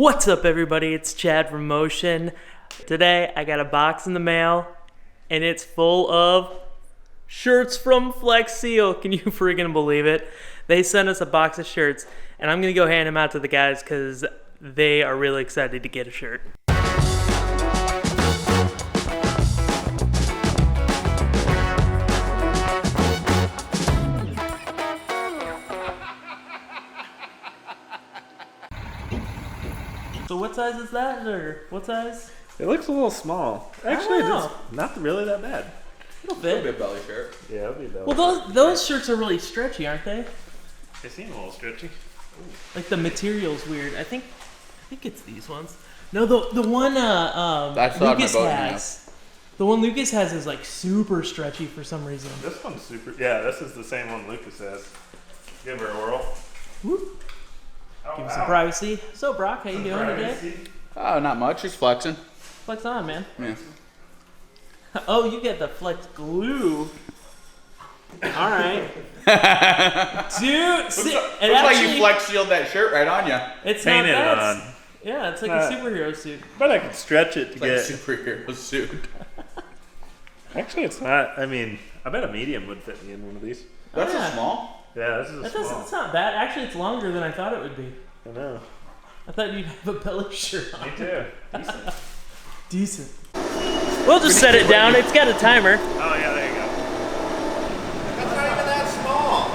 What's up, everybody? It's Chad from Motion. Today I got a box in the mail and it's full of shirts from Flex Seal. Can you freaking believe it? They sent us a box of shirts and I'm gonna go hand them out to the guys because they are really excited to get a shirt. So what size is that, or what size? It looks a little small. Actually, it's not really that bad. It'll fit. It'll be a belly shirt. Yeah, it'll be a belly. Well, those shirts are really stretchy, aren't they? They seem a little stretchy. Like the material's weird. I think it's these ones. No, the one Lucas has. The one Lucas has is like super stretchy for some reason. This one's super. Yeah, this is the same one Lucas has. Give her a whirl. Whoop. Give me some privacy. So Brock, how you doing today? Oh, not much. Just flexing. Flex on, man. Yeah. Oh, you get the Flex glue. All right, dude. Looks like you flex sealed that shirt right on you. It's Painted not it bad. on. Yeah, it's like a superhero suit. But I can stretch it to Like get. a superhero suit. Actually, it's not. I mean, I bet a medium would fit me in one of these. That's Yeah. a small. Yeah, this is a small. It's not bad. Actually, it's longer than I thought it would be. I know. I thought you'd have a belly shirt on. Me too. Decent. We'll just set it down. It's got a timer. Oh yeah, there you go. That's not even that small.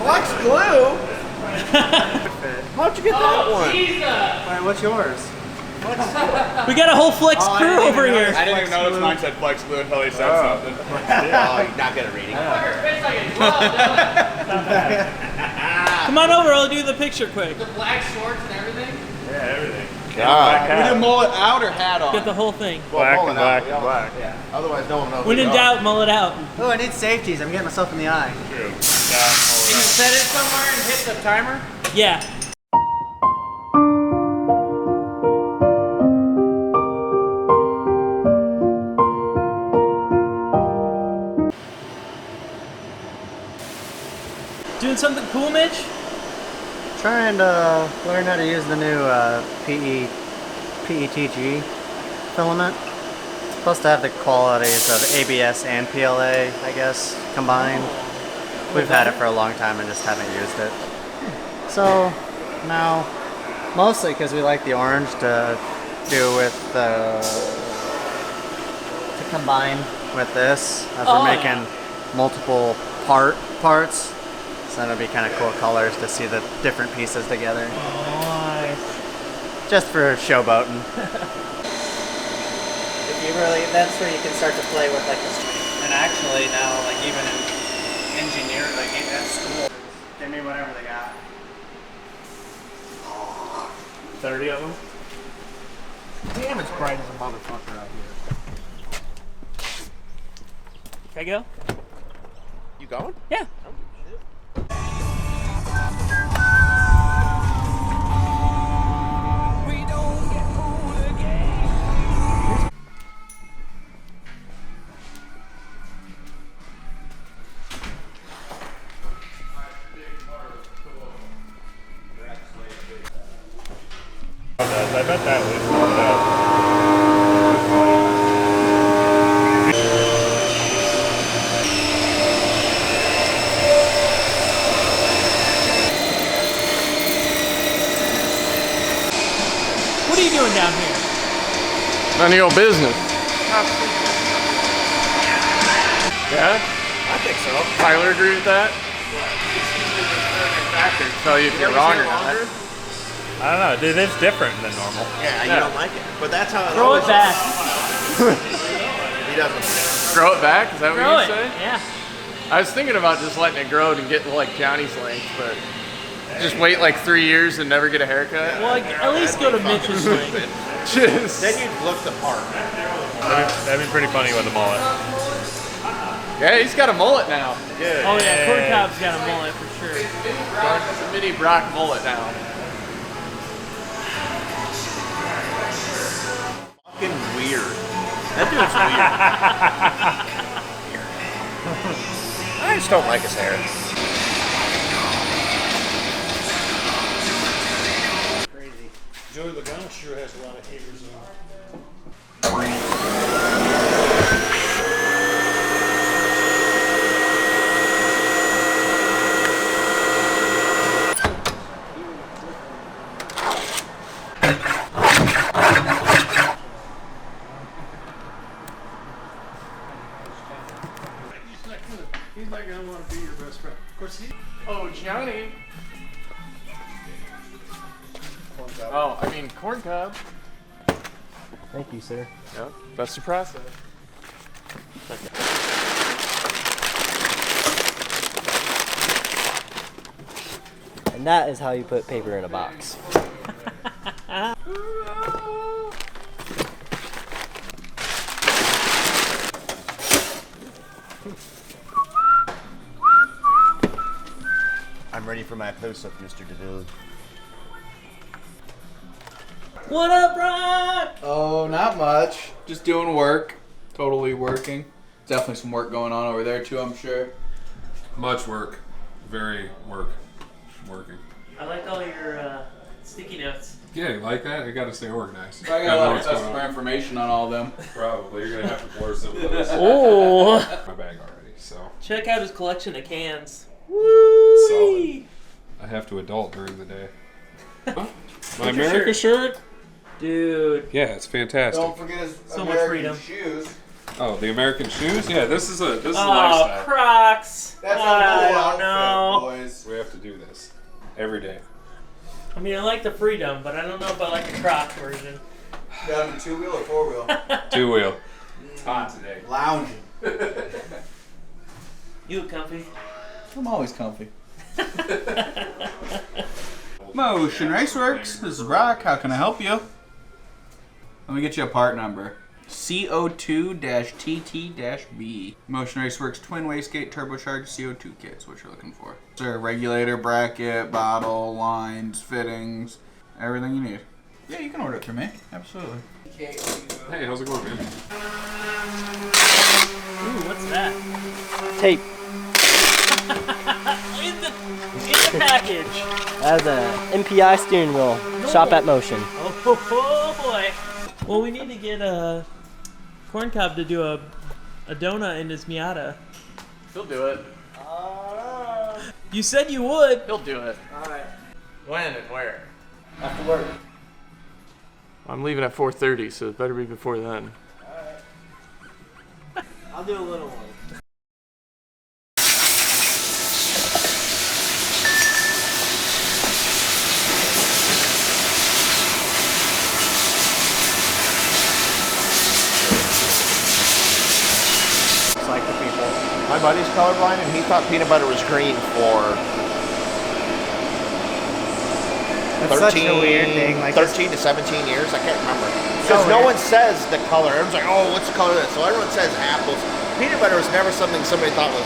Flex glue? How'd you get that one? Alright, what's yours? We got a whole Flex crew over here. I didn't even notice mine said flex glue until he said something. Oh, you're not good at reading. Come on over. I'll do the picture quick. The black shorts and everything? Yeah, everything. God. We did mullet out or hat on? Get the whole thing. Black and mullet black out. and black. Yeah. Otherwise, no one knows. When in doubt, mull it out. Oh, I need safeties. I'm getting myself in the eye. True. Can you set it somewhere and hit the timer? Yeah. Doing something cool, Mitch? Trying to learn how to use the new PETG filament. It's supposed to have the qualities of ABS and PLA, I guess, combined. We've had it for a long time and just haven't used it. So now, mostly because we like the orange to do with to combine with this as we're making multiple parts. So it'll be kind of cool colors to see the different pieces together. Nice. Just for showboating. If you really, that's where you can start to play with like this. And actually now, like even in engineering, like at school, give me whatever they got. 30 of them. Damn, it's bright as a motherfucker out here. Can I go? You going? Yeah. I bet that would slow it up. What are you doing down here? None of your business. Yeah? I think so. Tyler agree with that? Tell you if you're wrong or not. I don't know, dude. It's different than normal. Yeah, you don't like it. But that's how it Throw it back. He doesn't. Grow it back? Is that Throw what it. you say? Yeah. I was thinking about just letting it grow and getting like Johnny's length, but just wait like 3 years and never get a haircut. Well, at least go to Mitch's length. Just Then you'd look the part. That'd be pretty funny with a mullet. yeah, he's got a mullet now. Good. Oh yeah, Corn Cob's got a mullet for sure. It's a mini Brock mullet now. Fucking weird. That dude's weird. I just don't like his hair. Joey Logano sure has a lot of haters on. He's not gonna want to be your best friend. Of course, Oh, Johnny. Oh, I mean corn cob. Thank you, sir. Yeah, that's the process. And that is how you put paper in a box. I'm ready for my close-up, Mr. DeVille. What up, Brian? Oh, not much. Just doing work. Totally working. Definitely some work going on over there too, I'm sure. Much work. Very working. I like all your sticky notes. Yeah, you like that? You gotta stay organized. I got a lot of customer information on all of them. Probably. You're gonna have to blur some of those. Oh! My bag already, so. Check out his collection of cans. Solid. I have to adult during the day. Huh? My America shirt? Dude. Yeah, it's fantastic. Don't forget his So much American freedom. shoes. Oh, the American shoes? Yeah, this is a Oh, lifestyle. Crocs. That's a I whole don't outfit, know. boys. We have to do this every day. I mean, I like the freedom, but I don't know if I like the Crocs version. Got him a 2-wheel or 4-wheel? Two-wheel. It's hot today. Lounging. You look comfy. I'm always comfy. Motion Raceworks. This is Brock. How can I help you? Let me get you a part number. CO2-TT-B. Motion Raceworks twin wastegate turbocharged CO2 kit is what you're looking for. So regulator, bracket, bottle, lines, fittings, everything you need. Yeah, you can order it through me. Absolutely. Hey, how's it going, man? Ooh, what's that? Tape. in the package. That's an MPI steering wheel. Shop at Motion. Oh boy. Well, we need to get a corn cob to do a donut in his Miata. He'll do it. You said you would. He'll do it. Alright. When and where? After work. I'm leaving at 4:30, so it better be before then. I'll do a little one. Like the people. My buddy's colorblind, and he thought peanut butter was green for It's such a weird thing. Like 13 to 17 years. I can't remember. So Because no weird. one says the color. Everyone's like, oh, what's the color of this? So everyone says apples. Peanut butter was never something somebody thought was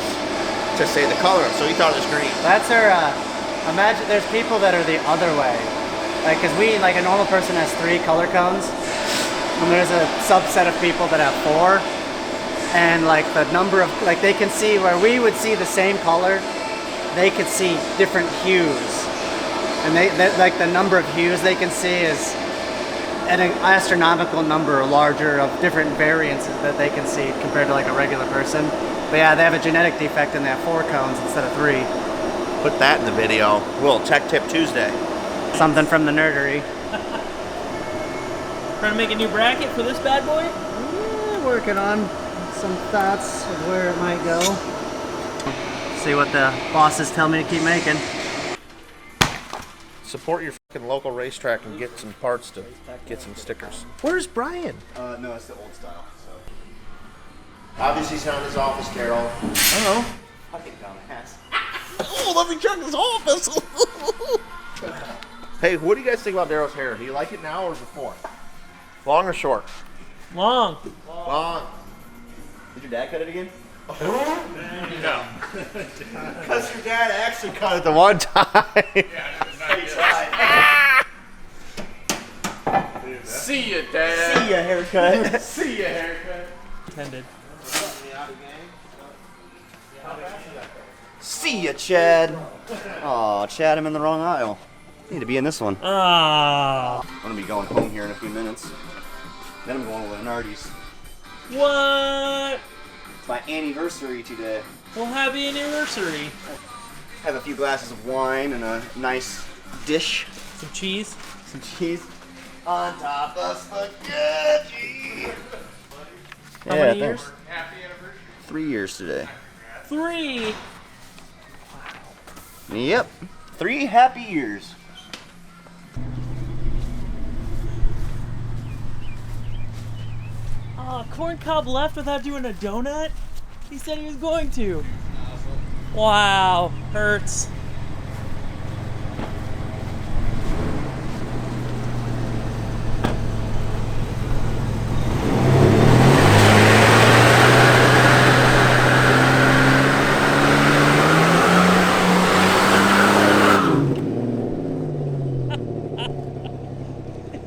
to say the color, so he thought it was green. That's our. Imagine there's people that are the other way. Like, cause a normal person has 3 color cones, and there's a subset of people that have 4. And like the number of, like they can see where we would see the same color, they could see different hues. And like the number of hues they can see is an astronomical number larger of different variances that they can see compared to like a regular person. But yeah, they have a genetic defect and they have 4 cones instead of 3. Put that in the video. Well, Tech Tip Tuesday. Something from the nerdery. Trying to make a new bracket for this bad boy? Yeah, working on some thoughts of where it might go. See what the bosses tell me to keep making. Support your fucking local racetrack and get some parts to get some stickers. Where's Brian? No, it's the old style. So. Obviously, he's not in his office, Carol. Oh. Fucking dumbass. Oh, let me check his office. Hey, what do you guys think about Daryl's hair? Do you like it now or before? Long or short? Long. Long. Did your dad cut it again? No. Because your dad actually cut it the one time. See ya, Dad. See ya, haircut. See ya, haircut. Intended. See ya, Chad. Oh, Chad, I'm in the wrong aisle. Need to be in this one. Ah. I'm gonna be going home here in a few minutes. Then I'm going to Lenardi's. What? It's my anniversary today. Well, happy anniversary. Have a few glasses of wine and a nice dish. Some cheese. Some cheese. On top of spaghetti. How many years? 3 years today. 3. Yep. 3 happy years. Oh, Corn Cob left without doing a donut? He said he was going to. Wow, hurts.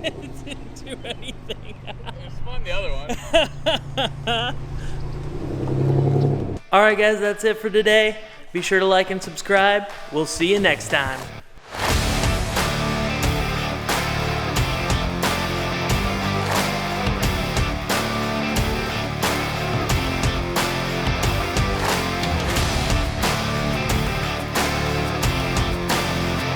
It didn't do anything. It spun the other one. Alright guys, that's it for today. Be sure to like and subscribe. We'll see you next time.